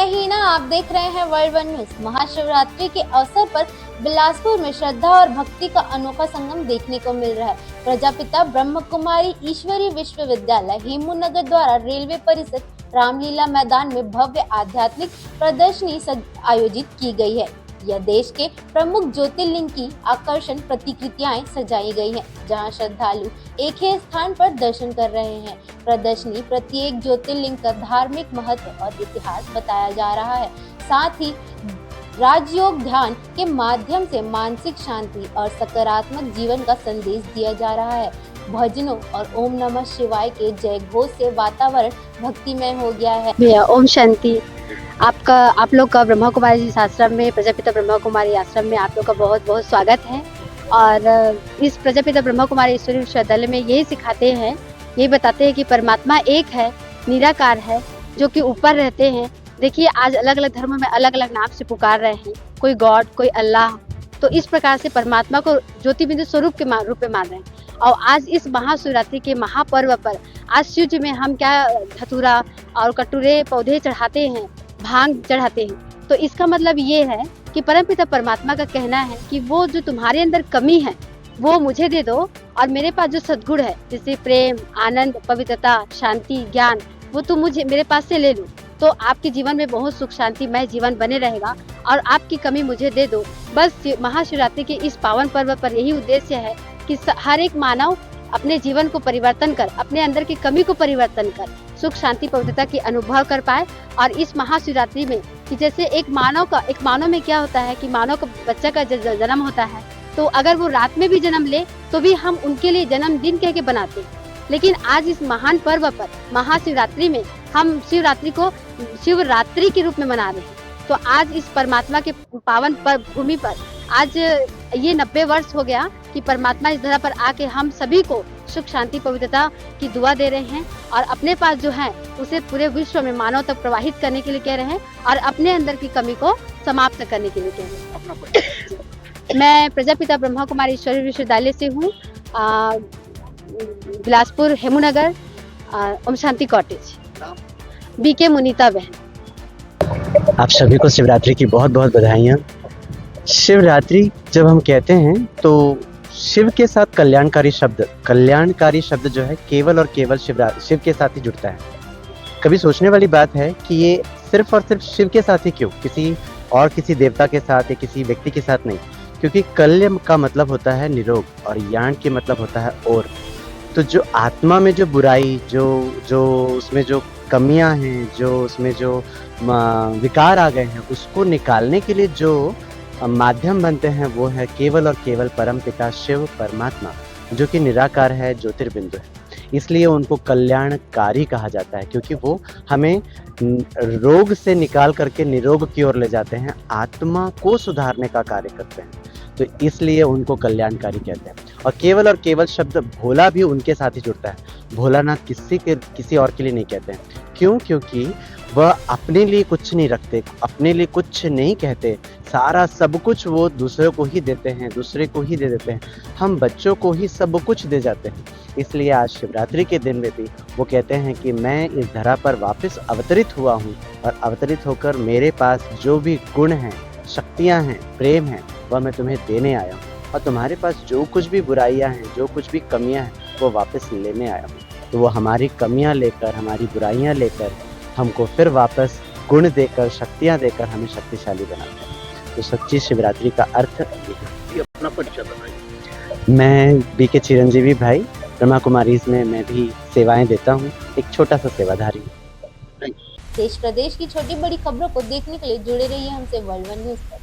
ही ना, आप देख रहे हैं वर्ल्ड वन न्यूज। महाशिवरात्रि के अवसर पर बिलासपुर में श्रद्धा और भक्ति का अनोखा संगम देखने को मिल रहा है। प्रजापिता ब्रह्म कुमारी ईश्वरी विश्वविद्यालय हेमू-नगर द्वारा रेलवे परिसर रामलीला मैदान में भव्य आध्यात्मिक प्रदर्शनी आयोजित की गई है। यह देश के प्रमुख ज्योतिर्लिंग की आकर्षण प्रतिकृतियां सजाई गई हैं, जहां श्रद्धालु एक ही स्थान पर दर्शन कर रहे हैं। प्रदर्शनी प्रत्येक ज्योतिर्लिंग का धार्मिक महत्व और इतिहास बताया जा रहा है। साथ ही राजयोग ध्यान के माध्यम से मानसिक शांति और सकारात्मक जीवन का संदेश दिया जा रहा है। भजनों और ओम नमः शिवाय के जय घोष से वातावरण भक्तिमय हो गया है। भैया ओम शांति। आप लोग का ब्रह्मा कुमारी जी आश्रम में, प्रजापिता ब्रह्मा कुमारी आश्रम में आप लोग का बहुत बहुत स्वागत है। और इस प्रजापिता ब्रह्मा कुमारी ईश्वरी विश्वविद्यालय में यही सिखाते हैं, यही बताते हैं कि परमात्मा एक है, निराकार है, जो कि ऊपर रहते हैं। देखिए, आज अलग अलग धर्मों में अलग अलग नाम से पुकार रहे हैं, कोई गॉड, कोई अल्लाह। तो इस प्रकार से परमात्मा को ज्योति बिंदु स्वरूप के रूप में मान रहे हैं। और आज इस महाशिवरात्रि के महापर्व पर आज शिव जी में हम क्या धतूरा और कटोरे पौधे चढ़ाते हैं, भांग चढ़ाते हैं। तो इसका मतलब ये है कि परमपिता परमात्मा का कहना है कि वो जो तुम्हारे अंदर कमी है वो मुझे दे दो, और मेरे पास जो सद्गुण है, जैसे प्रेम, आनंद, पवित्रता, शांति, ज्ञान, वो तुम मुझे मेरे पास से ले लो, तो आपके जीवन में बहुत सुख शांतिमय जीवन बने रहेगा। और आपकी कमी मुझे दे दो। बस महाशिवरात्रि के इस पावन पर्व पर यही उद्देश्य है कि हर एक मानव अपने जीवन को परिवर्तन कर, अपने अंदर की कमी को परिवर्तन कर, सुख शांति पवित्रता की अनुभव कर पाए। और इस महाशिवरात्रि में कि जैसे एक मानव में क्या होता है कि मानव का बच्चा का जन्म होता है, तो अगर वो रात में भी जन्म ले तो भी हम उनके लिए जन्मदिन कह के बनाते हैं। लेकिन आज इस महान पर्व पर, महाशिवरात्रि में, हम शिवरात्रि को शिवरात्रि के रूप में मना रहे हैं। तो आज इस परमात्मा के पावन भूमि पर आज ये 90 वर्ष हो गया कि परमात्मा इस धरा पर आके हम सभी को सुख शांति पवित्रता की दुआ दे रहे हैं, और अपने पास जो है उसे पूरे विश्व में मानव तक प्रवाहित करने के लिए कह रहे हैं, और अपने अंदर की कमी को समाप्त करने के लिए कह रहे हैं। मैं प्रजापिता ब्रह्मा कुमारी ईश्वरी विश्वविद्यालय से हूँ, बिलासपुर हेमू-नगर, ओम शांति कॉटेज, बीके मुनीता बहन। आप सभी को शिवरात्रि की बहुत बहुत बधाइयाँ। शिवरात्रि जब हम कहते हैं तो शिव के साथ कल्याणकारी शब्द जो है केवल और केवल शिव के साथ ही जुड़ता है। कभी सोचने वाली बात है कि ये सिर्फ और सिर्फ शिव के साथ ही क्यों, किसी देवता के साथ या किसी व्यक्ति के साथ नहीं, क्योंकि कल्य का मतलब होता है निरोग और यान के मतलब होता है और। तो जो आत्मा में जो बुराई, जो उसमें जो कमियां हैं, जो उसमें जो विकार आ गए हैं, उसको निकालने के लिए जो माध्यम बनते हैं वो है केवल और केवल परमपिता शिव परमात्मा, जो कि निराकार है, ज्योतिर्बिंदु है। इसलिए उनको कल्याणकारी कहा जाता है, क्योंकि वो हमें रोग से निकाल करके निरोग की ओर ले जाते हैं, आत्मा को सुधारने का कार्य करते हैं। तो इसलिए उनको कल्याणकारी कहते हैं। और केवल शब्द भोला भी उनके साथ ही जुड़ता है। भोलानाथ किसी और के लिए नहीं कहते हैं। क्यों? क्योंकि वह अपने लिए कुछ नहीं रखते, अपने लिए कुछ नहीं कहते, सारा सब कुछ वो दूसरे को ही देते हैं, दूसरे को ही दे देते हैं। हम बच्चों को ही सब कुछ दे जाते हैं। इसलिए आज शिवरात्रि के दिन में भी वो कहते हैं कि मैं इस धरा पर वापस अवतरित हुआ हूँ, और अवतरित होकर मेरे पास जो भी गुण हैं, शक्तियाँ हैं, प्रेम है, वह मैं तुम्हें देने आया हूँ। और तुम्हारे पास जो कुछ भी बुराइयाँ हैं, जो कुछ भी कमियाँ हैं, वो वापस लेने आया हूँ। तो वो हमारी कमियाँ लेकर, हमारी बुराइयाँ लेकर हमको फिर वापस गुण देकर, शक्तियाँ देकर हमें शक्तिशाली बनाता है। तो सच्ची शिवरात्रि का अर्थ ये अपना परिचय बताइए। मैं बीके चिरंजीवी भाई, ब्रह्मा कुमारी में मैं भी सेवाएं देता हूँ, एक छोटा सा सेवाधारी हूँ। देश प्रदेश की छोटी बड़ी खबरों को देखने के लिए जुड़े रहिए हमसे वर्ल्ड वन न्यूज पर।